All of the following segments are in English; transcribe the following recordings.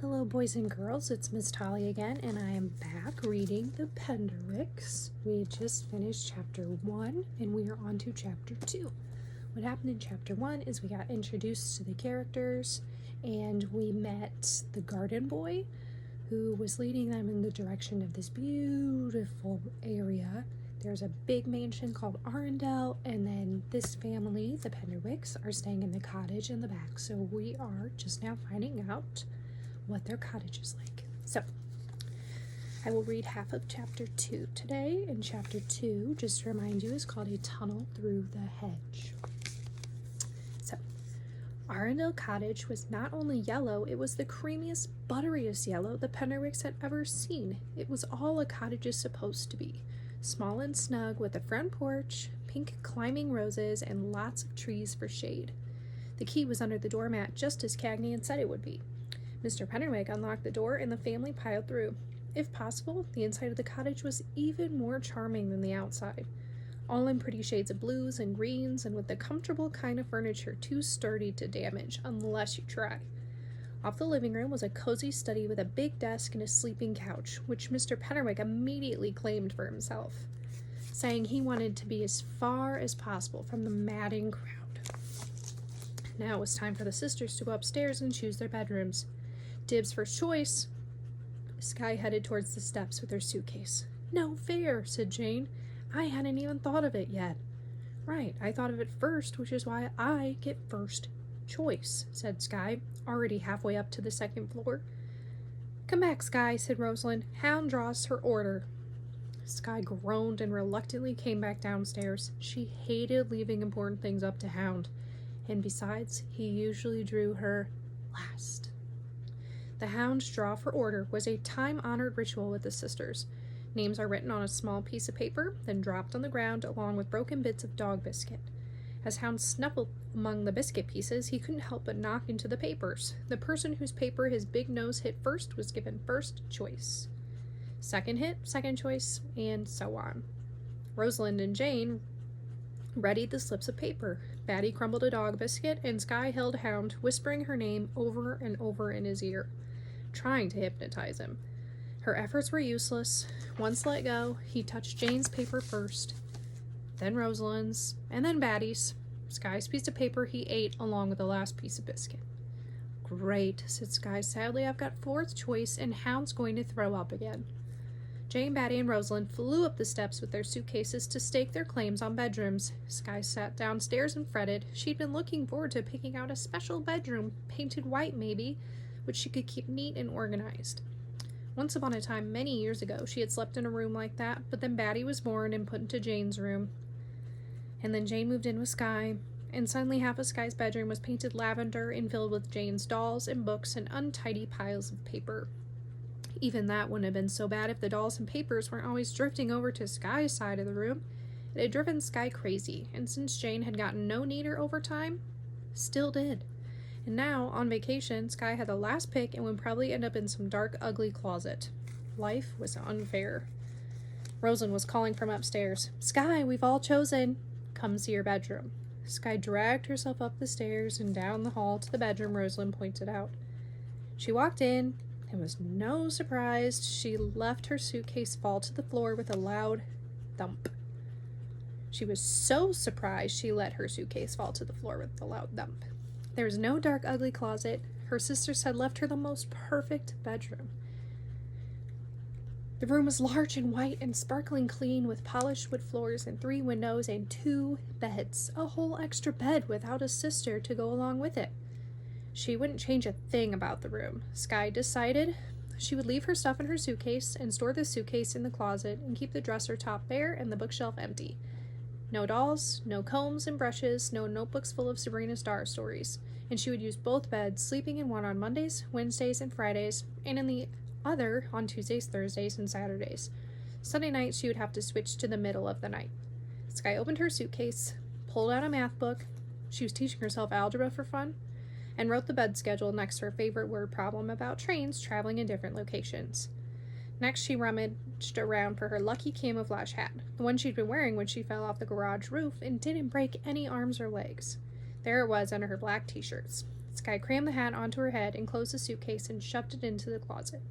Hello boys and girls, it's Miss Tolly again, and I am back reading the Penderwicks. We just finished chapter 1 and we are on to chapter 2. What happened in chapter 1 is we got introduced to the characters and we met the garden boy who was leading them in the direction of this beautiful area. There's a big mansion called Arundel, and then this family, the Penderwicks, are staying in the cottage in the back. So we are just now finding out what their cottage is like. So I will read half of chapter 2 today, and chapter 2, just to remind you, is called A Tunnel Through the Hedge. So Arundel Cottage was not only yellow, it was the creamiest, butteriest yellow the Penderwicks had ever seen. It was all a cottage is supposed to be. Small and snug with a front porch, pink climbing roses, and lots of trees for shade. The key was under the doormat, just as Cagney had said it would be. Mr. Penderwick unlocked the door and the family piled through. If possible, the inside of the cottage was even more charming than the outside. All in pretty shades of blues and greens, and with the comfortable kind of furniture too sturdy to damage unless you try. Off the living room was a cozy study with a big desk and a sleeping couch, which Mr. Penderwick immediately claimed for himself, saying he wanted to be as far as possible from the madding crowd. Now it was time for the sisters to go upstairs and choose their bedrooms. Dib's first choice. Skye headed towards the steps with her suitcase. "No fair," said Jane. "I hadn't even thought of it yet." "Right, I thought of it first, which is why I get first choice," said Skye, already halfway up to the second floor. "Come back, Skye," said Rosalind. "Hound draws her order." Skye groaned and reluctantly came back downstairs. She hated leaving important things up to Hound, and besides, he usually drew her last. The Hound's draw for order was a time-honored ritual with the sisters. Names are written on a small piece of paper, then dropped on the ground along with broken bits of dog biscuit. As Hound snuffled among the biscuit pieces, he couldn't help but knock into the papers. The person whose paper his big nose hit first was given first choice. Second hit, second choice, and so on. Rosalind and Jane readied the slips of paper. Batty crumbled a dog biscuit, and Skye held Hound, whispering her name over and over in his ear, trying to hypnotize him. Her efforts were useless. Once let go, he touched Jane's paper first, then Rosalind's, and then Batty's. Skye's piece of paper he ate along with the last piece of biscuit. "Great," said Skye sadly. "I've got fourth choice, and Hound's going to throw up again." Jane, Batty, and Rosalind flew up the steps with their suitcases to stake their claims on bedrooms. Skye sat downstairs and fretted. She'd been looking forward to picking out a special bedroom, painted white maybe, which she could keep neat and organized. Once upon a time, many years ago, she had slept in a room like that, but then Batty was born and put into Jane's room. And then Jane moved in with Skye, and suddenly half of Skye's bedroom was painted lavender and filled with Jane's dolls and books and untidy piles of paper. Even that wouldn't have been so bad if the dolls and papers weren't always drifting over to Skye's side of the room. It had driven Skye crazy, and since Jane had gotten no neater over time, still did. And now, on vacation, Skye had the last pick and would probably end up in some dark, ugly closet. Life was unfair. Rosalind was calling from upstairs. "Skye, we've all chosen. Come see your bedroom." Skye dragged herself up the stairs and down the hall to the bedroom Rosalind pointed out. She walked in and was no surprised. She left her suitcase fall to the floor with a loud thump. She was so surprised she let her suitcase fall to the floor with a loud thump. There was no dark, ugly closet. Her sisters had left her the most perfect bedroom. The room was large and white and sparkling clean, with polished wood floors and 3 windows and 2 beds. A whole extra bed without a sister to go along with it. She wouldn't change a thing about the room. Skye decided she would leave her stuff in her suitcase and store the suitcase in the closet and keep the dresser top bare and the bookshelf empty. No dolls, no combs and brushes, no notebooks full of Sabrina Starr stories. And she would use both beds, sleeping in one on Mondays, Wednesdays, and Fridays, and in the other on Tuesdays, Thursdays, and Saturdays. Sunday night she would have to switch to the middle of the night. Skye opened her suitcase, pulled out a math book, she was teaching herself algebra for fun, and wrote the bed schedule next to her favorite word problem about trains traveling in different locations. Next, she rummaged around for her lucky camouflage hat, the one she'd been wearing when she fell off the garage roof and didn't break any arms or legs. There it was under her black t-shirts. Sky crammed the hat onto her head and closed the suitcase and shoved it into the closet.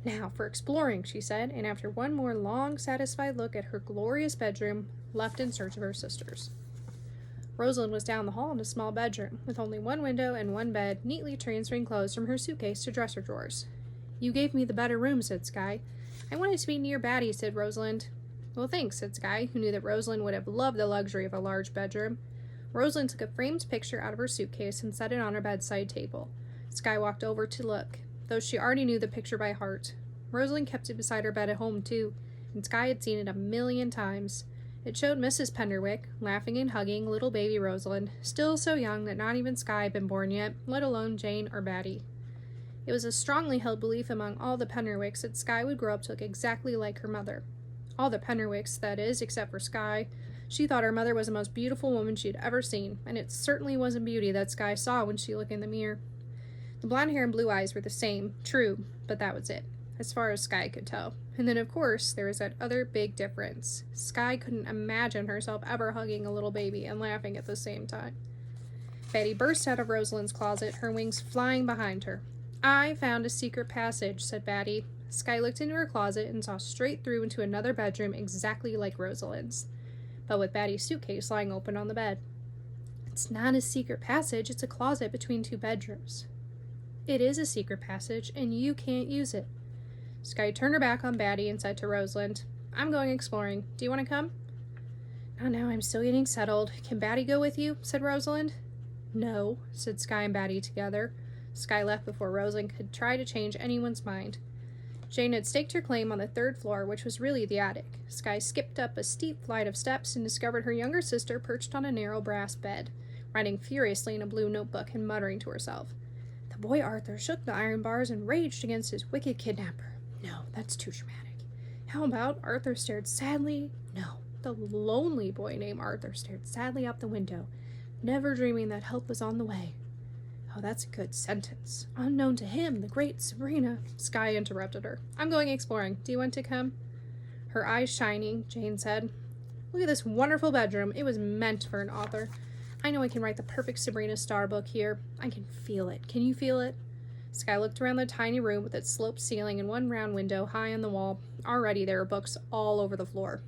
"Now for exploring," she said, and after one more long, satisfied look at her glorious bedroom, left in search of her sisters. Rosalind was down the hall in a small bedroom, with only one window and one bed, neatly transferring clothes from her suitcase to dresser drawers. "You gave me the better room," said Sky. "I wanted to be near Batty," said Rosalind. "Well, thanks," said Sky, who knew that Rosalind would have loved the luxury of a large bedroom. Rosalind took a framed picture out of her suitcase and set it on her bedside table. Sky walked over to look, though she already knew the picture by heart. Rosalind kept it beside her bed at home, too, and Sky had seen it 1,000,000 times. It showed Mrs. Penderwick, laughing and hugging little baby Rosalind, still so young that not even Sky had been born yet, let alone Jane or Batty. It was a strongly held belief among all the Penderwicks that Sky would grow up to look exactly like her mother. All the Penderwicks, that is, except for Sky. She thought her mother was the most beautiful woman she had ever seen, and it certainly wasn't beauty that Sky saw when she looked in the mirror. The blonde hair and blue eyes were the same, true, but that was it, as far as Sky could tell. And then, of course, there was that other big difference. Sky couldn't imagine herself ever hugging a little baby and laughing at the same time. Betty burst out of Rosalind's closet, her wings flying behind her. "I found a secret passage," said Batty. Sky looked into her closet and saw straight through into another bedroom exactly like Rosalind's, but with Batty's suitcase lying open on the bed. "It's not a secret passage, it's a closet between two bedrooms." "It is a secret passage, and you can't use it." Sky turned her back on Batty and said to Rosalind, "I'm going exploring. Do you want to come?" "Not now, I'm still getting settled. Can Batty go with you?" said Rosalind. "No," said Sky and Batty together. Sky left before Rosalind could try to change anyone's mind. Jane had staked her claim on the 3rd floor, which was really the attic. Sky skipped up a steep flight of steps and discovered her younger sister perched on a narrow brass bed, writing furiously in a blue notebook and muttering to herself. "The boy Arthur shook the iron bars and raged against his wicked kidnapper. No, that's too dramatic. How about Arthur stared sadly? No, the lonely boy named Arthur stared sadly out the window, never dreaming that help was on the way. Oh, that's a good sentence. Unknown to him, the great Sabrina." Sky interrupted her. "I'm going exploring. Do you want to come?" Her eyes shining, Jane said, "Look at this wonderful bedroom. It was meant for an author. I know I can write the perfect Sabrina Star book here. I can feel it. Can you feel it?" Sky looked around the tiny room with its sloped ceiling and one round window high on the wall. Already there were books all over the floor.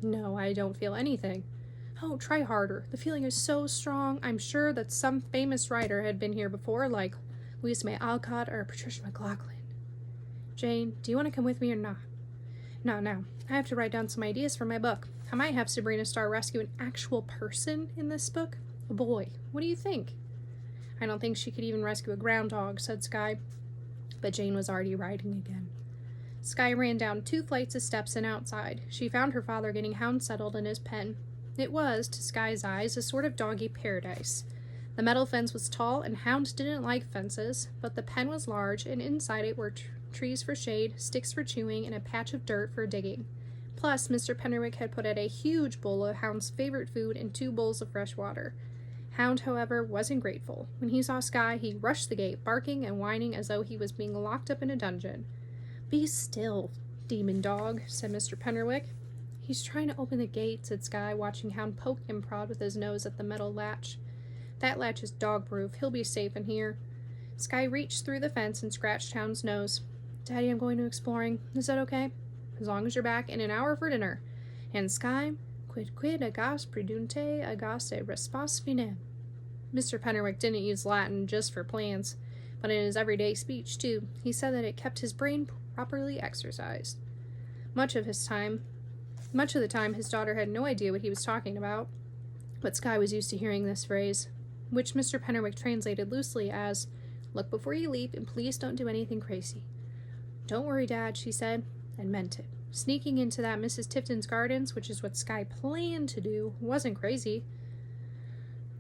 "No, I don't feel anything." "Oh, try harder. The feeling is so strong. I'm sure that some famous writer had been here before, like Louisa May Alcott or Patricia McLaughlin." "Jane, do you want to come with me or not?" "Not now. I have to write down some ideas for my book. I might have Sabrina Starr rescue an actual person in this book. A boy. What do you think?" "I don't think she could even rescue a groundhog," said Sky. But Jane was already writing again. Sky ran down 2 flights of steps and outside. She found her father getting Hound settled in his pen. It was, to Sky's eyes, a sort of doggy paradise. The metal fence was tall, and Hound didn't like fences, but the pen was large, and inside it were trees for shade, sticks for chewing, and a patch of dirt for digging. Plus, Mr. Penderwick had put out a huge bowl of Hound's favorite food and 2 bowls of fresh water. Hound, however, wasn't grateful. When he saw Sky, he rushed the gate, barking and whining as though he was being locked up in a dungeon. "Be still, demon dog," said Mr. Penderwick. "He's trying to open the gate," said Sky, watching Hound poke and prod with his nose at the metal latch. "That latch is dog-proof. He'll be safe in here." Sky reached through the fence and scratched Hound's nose. "Daddy, I'm going to exploring. Is that okay?" "As long as you're back in an hour for dinner. And Sky, quid agas predunte agas e respas finem." Mr. Penderwick didn't use Latin just for plans, but in his everyday speech, too. He said that it kept his brain properly exercised. Much of the time, his daughter had no idea what he was talking about, but Sky was used to hearing this phrase, which Mr. Penderwick translated loosely as, "Look before you leap, and please don't do anything crazy." "Don't worry, Dad," she said, and meant it. Sneaking into that Mrs. Tifton's gardens, which is what Sky planned to do, wasn't crazy.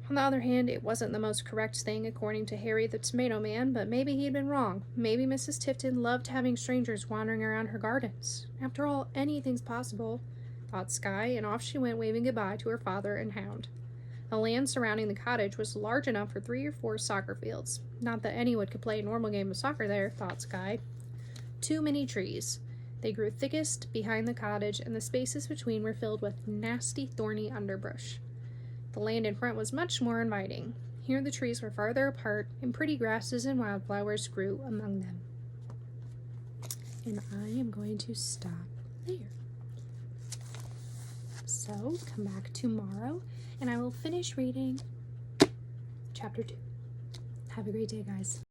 On the other hand, it wasn't the most correct thing, according to Harry the Tomato Man, but maybe he'd been wrong. Maybe Mrs. Tifton loved having strangers wandering around her gardens. After all, anything's possible, thought Sky, and off she went waving goodbye to her father and Hound. The land surrounding the cottage was large enough for 3 or 4 soccer fields. Not that anyone could play a normal game of soccer there, thought Sky. Too many trees. They grew thickest behind the cottage, and the spaces between were filled with nasty, thorny underbrush. The land in front was much more inviting. here the trees were farther apart, and pretty grasses and wildflowers grew among them. And I am going to stop there. So come back tomorrow, and I will finish reading chapter 2. Have a great day, guys.